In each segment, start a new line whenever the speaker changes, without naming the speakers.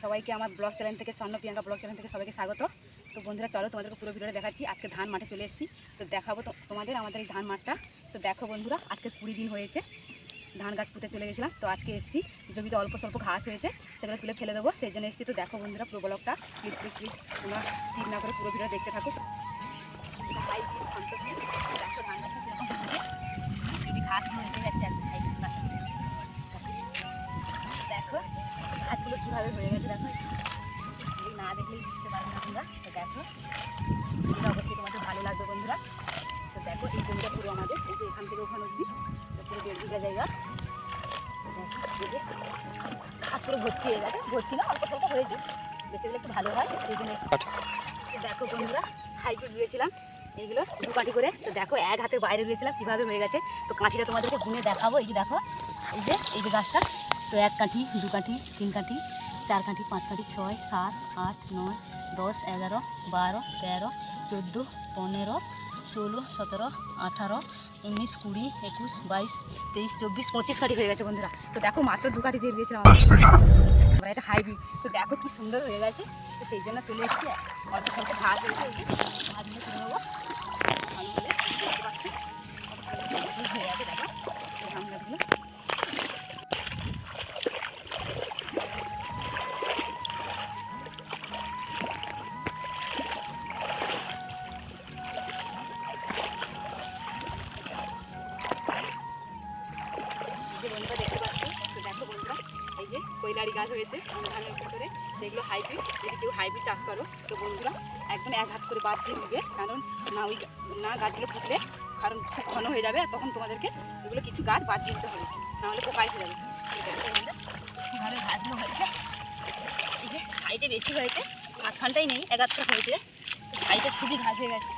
সবাইকে আমার blog channel থেকে স্বর্ণ প্রিয়াঙ্কা ব্লগ চ্যানেল থেকে সবাইকে স্বাগত। তো বন্ধুরা চলো তোমাদেরকে পুরো ভিডিওটা দেখাচ্ছি। আজকে ধান মাঠে চলে এসেছি, তো দেখাবো তোমাদের আমাদের এই ধান মাঠটা। তো দেখো বন্ধুরা, আজকে 20 দিন হয়েছে ধান গাছ পুঁতে চলে গেছিলাম। তো আজকে এসেছি, জমিতে অল্প স্বল্প ঘাস হয়েছে, সেগুলো তুলে ফেলে দেবো, সেই জন্য এসেছি। তো দেখো বন্ধুরা পুরো ব্লগটা প্লিজ প্লিজ প্লিজ তোমরা স্কিপ না করে পুরো ভিডিও দেখতে থাকো। দেখো ধান গাছটা কীরকম ঘাস হয়ে গেছে, দেখো গাছগুলো কীভাবে হয়ে গেছে, দেখো না দেখলেই বুঝতে পারবে না তোমরা। তো দেখো এটা অবশ্যই তোমাদের ভালো লাগবে বন্ধুরা। তো দেখো এই জমিটা পুরো আমাদের, এই যে এখান থেকে ওখানে অব্দি পুরো 1.5 বিঘা জায়গা। ঘাস পুরো ভর্তি হয়ে গেছে, ভর্তি না অল্প স্বল্প হয়েছে, বেঁচে গেলে একটু ভালো হয় সেই জন্য। তো দেখো বন্ধুরা হাইব্রিড রুয়েছিলাম এইগুলো 2 কাঠি করে। তো দেখো এক হাতের বাইরে রুয়েছিলাম, কীভাবে হয়ে গেছে। তো কাঠিটা তোমাদেরকে গুনে দেখাবো। এই যে দেখো, এই যে গাছটা, তো 1 কাঠি 2 কাঠি 3 কাঠি 4 কাঠি 5 কাঠি 6 7 8 9 10 11 12 13 14 15 16 17 18 19 20 21 22 23 24 25 কাঠি হয়ে গেছে বন্ধুরা। তো দেখো মাত্র 2 কাঠি দিয়ে দিয়েছিলাম আমরা, এটা হাইব্রিড। তো দেখো কি সুন্দর হয়ে গেছে। তো সেই জন্য চলে এসেছি, অল্প স্বল্প ঘাস হয়েছে, এই যে ঘাসগুলো তুলে নেবো ভালো করে দেখতে পাচ্ছি হয়ে গেছে। দেখো ধান গাছগুলো বন্ধুরা দেখতে পাচ্ছি। তো দেখো বন্ধুরা এই যে কৈলারি গাছ হয়েছে ধানের ভিতরে, সেগুলো হাইব্রিড। যদি কেউ হাইব্রিড চাষ করো তো বন্ধুরা একদম 1 হাত করে বাদ দিয়ে দিবে, কারণ না গাছগুলো ফুটলে কারণ খুব ঘন হয়ে যাবে, তখন তোমাদেরকে এগুলো কিছু গাছ বাদ দিয়ে দিতে হবে, নাহলে পোকা এসে যাবে। কীভাবে গাছগুলো হয়েছে, এই যে সাইডে বেশি হয়েছে, মাঝখানটাই নেই, 1 হাতটা হয়েছে, সাইডে খুবই ঘাস হয়ে গেছে।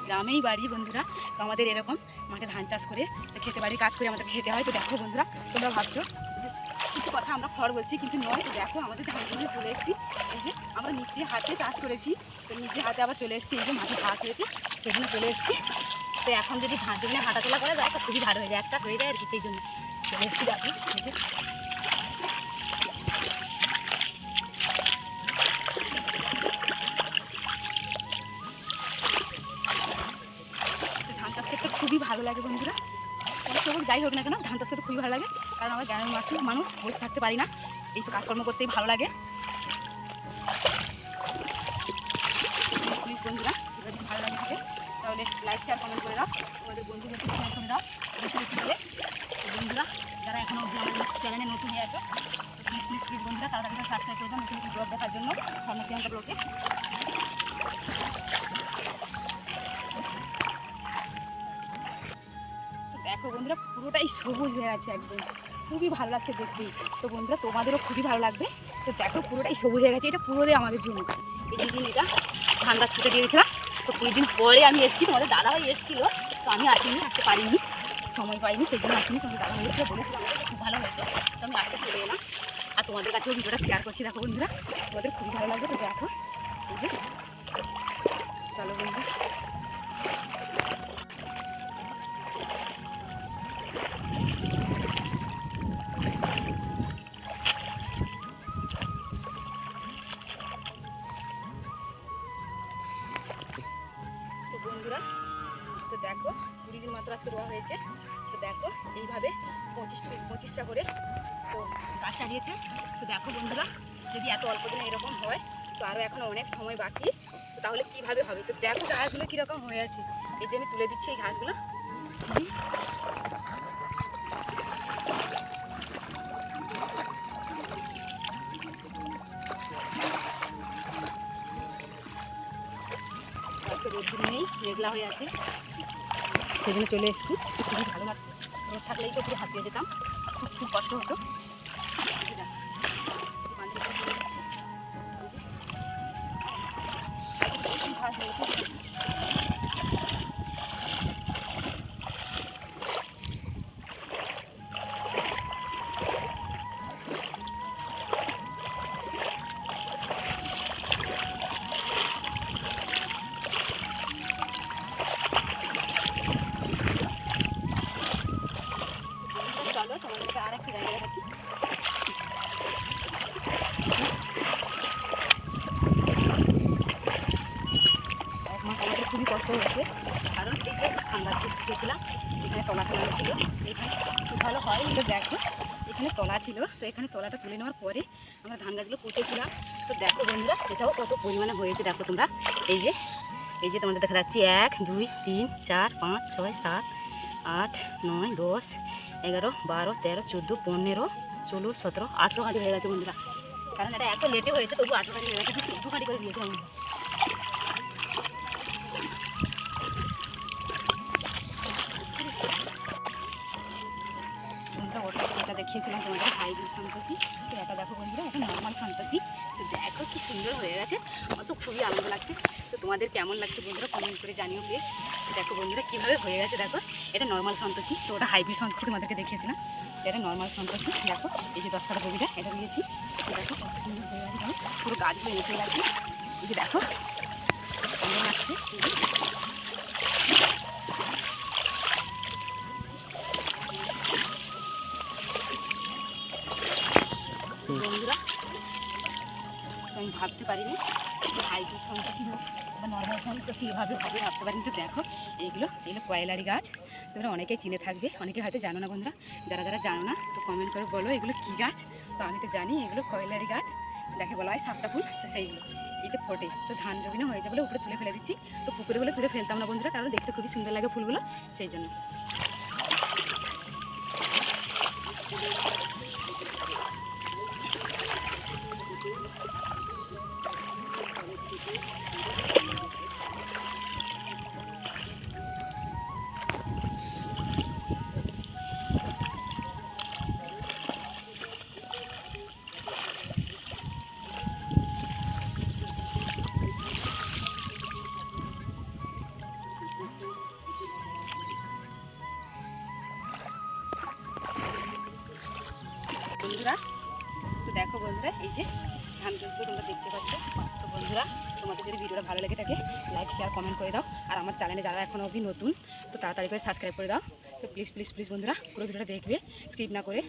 গ্রামেই বাড়ি বন্ধুরা, তো আমাদের এরকম মাঠে ধান চাষ করে খেতে বাড়ি কাজ করে আমাদের খেতে হয়। তো দেখো বন্ধুরা, তোমরা ভাবছো কিছু কথা আমরা খড় বলছি, কিন্তু নয়। দেখো আমাদের ধানগুলো চলে এসেছি, এই যে আমরা নিজে হাতে চাষ করেছি, তো নিজে হাতে আবার চলে এসেছি। এই যে মাঠে ঘাস হয়েছে সেখানে চলে এসেছি। তো এখন যদি ধান দিনে হাঁটাচলা করা যায় তো খুবই ভালো হয়ে যায়, একটা হয়ে যায় আর কি, সেই জন্য চলে এসেছি। দেখো এই যে খুবই ভালো লাগে বন্ধুরা, সবুজ যাই হোক না কেন ধান চাষ করতে খুবই ভালো লাগে, কারণ আমরা গ্রামের মানুষ বসে থাকতে পারি না, এইসব কাজকর্ম করতেই ভালো লাগে। প্লিজ প্লিজ বন্ধুরা যদি ভালো লাগে থাকে তাহলে লাইক শেয়ার কমেন্ট করে দাও, তোমাদের বন্ধুদেরকে শেয়ার করে দাও বেশি বেশি করে। বন্ধুরা যারা এখনও অবধি আমাদের চ্যানেলে নতুন হয়ে আছে প্লিজ প্লিজ প্লিজ বন্ধুরা তাড়াতাড়ি সাবস্ক্রাইব করে দাও নতুন নতুন ব্লগ দেখার জন্য, স্বর্ণ প্রিয়াঙ্কা ব্লগে। দেখো বন্ধুরা পুরোটাই সবুজ হয়ে আছে একদম, খুবই ভালো লাগছে দেখতে। তো বন্ধুরা তোমাদেরও খুবই ভালো লাগবে। তো দেখো পুরোটাই সবুজ হয়ে গেছে, এটা পুরোটাই আমাদের জন্য। এই দিন এটা ধান গাছ পুঁতে দিয়েছিলাম, তো 20 দিন পরে আমি এসেছি। তোমাদের দাদাভাই এসেছিলো, তো আমি আসতে পারিনি, সময় পাইনি, সেই জন্য আসিনি। তোমাদের দাদাভাই এসে বলেছিলাম আমাদের খুব ভালো হয়েছে, তো আমি আসতে চলে এলাম আর তোমাদের কাছেও ভিডিওটা শেয়ার করছি। দেখো বন্ধুরা তোমাদের খুবই ভালো লাগবে। তো দেখো এই যে চলো বন্ধু, বন্ধুরা তো দেখো 20 দিন মাত্র আজকে রোয়া হয়েছে। তো দেখো এইভাবে 25টা করে তো গাছ চালিয়েছে। তো দেখো বন্ধুরা যদি এত অল্প দিনে এরকম হয় তো আরও এখন অনেক সময় বাকি, তো তাহলে কীভাবে হবে। তো দেখো গাছগুলো কীরকম হয়ে আছে, এই যে আমি তুলে দিচ্ছি এই ঘাসগুলো। রোদ্দুর নেই, মেঘলা হয়ে আছে, সেখানে চলে এসেছি। খুবই ভালো লাগছে, রোদ থাকলেই তো পুরো হাঁপিয়ে যেতাম, খুব কষ্ট হতো। আর একটি জায়গা দেখাচ্ছি। এক মাস আমাদের খুবই কষ্ট হয়েছে, কারণ এই যে ধান গাছ গেছিলাম, এখানে তলা তোলা ছিল, এখানে খুব ভালো হয়। এটা দেখো এখানে তলা ছিল, তো এখানে তলাটা তুলে নেওয়ার পরে আমরা ধান গাছগুলো পুঁতেছিলাম। তো দেখো বন্ধুরা এটাও কত পরিমাণে হয়েছে, দেখো তোমরা। এই যে তোমাদের দেখা যাচ্ছে 1 2 3 4 5 6 7 8 9 10 11 12 13 14 15 16 17 18 গাঁটি হয়ে গেছে বন্ধুরা। কারণ এটা এত লেটে হয়েছে, তবু 18 গাঁটি হয়ে গেছে, 14 গাঁটি করে দিয়েছে আমি। বন্ধুরা ওটা যেটা দেখিয়েছিলাম তোমাদের হাইব্রিড সন্তোষী, তো এটা দেখো বন্ধুরা, এটা নর্মাল সন্তোষী। তো দেখো কি সুন্দর হয়ে গেছে, আমার তো খুবই আনন্দ লাগছে। তো তোমাদের কেমন লাগছে বন্ধুরা কমেন্ট করে জানিও প্লিজ। দেখো বন্ধুরা কীভাবে হয়ে গেছে, দেখো এটা নর্মাল সন্তোষী, তো ওটা হাইব্রিড সন্তোষী তোমাদেরকে দেখিয়েছিলাম। এটা নর্মাল সন্তোষী, দেখো এই যে 10 কাটা ববিটা এটা দিয়েছি, দেখো কত সুন্দর হয়ে গেছে, দেখো পুরো গাছগুলো এসে গেছে, এই যে দেখো সুন্দর লাগছে। বন্ধুরা আমি ভাবতে পারিনি যে হাইব্রিড সন্তোষী হোক বা নর্মাল সন্তোষী এভাবে হবে, ভাবতে পারিনি। তো দেখো এগুলো কয়লারি গাছ, তোমরা অনেকেই চিনে থাকবে, অনেকে হয়তো জানো না বন্ধুরা। যারা যারা জানো না তো কমেন্ট করে বলো এগুলো কী গাছ। তো আমি তো জানি এগুলো কয়লারি গাছ, দেখে বলা হয় সাপটা ফুল। তো সেইগুলো এইতে ফোটে, তো ধান জমিনে হয়েছে বলে উপরে তুলে ফেলে দিচ্ছি। তো পুকুরে বলে তুলে ফেলতাম না বন্ধুরা, কারণ দেখতে খুবই সুন্দর লাগে ফুলগুলো, সেই জন্য। বন্ধুরা তো দেখো বন্ধুরা এই যে ধান গাছগুলো তোমরা দেখতে পাচ্ছ। তো বন্ধুরা তোমাদের যদি ভিডিওটা ভালো লেগে থাকে লাইক শেয়ার কমেন্ট করে দাও, আর আমার চ্যানেলে যারা এখনও অবধি নতুন তো তাড়াতাড়ি করে সাবস্ক্রাইব করে দাও। তো প্লিজ প্লিজ প্লিজ বন্ধুরা পুরো ভিডিওটা দেখবে স্কিপ না করে।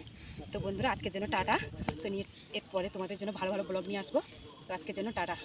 তো বন্ধুরা আজকের জন্য টাটা। তো নিয়ে এরপরে তোমাদের জন্য ভালো ভালো ব্লগ নিয়ে আসবো। তো আজকের জন্য টাটা।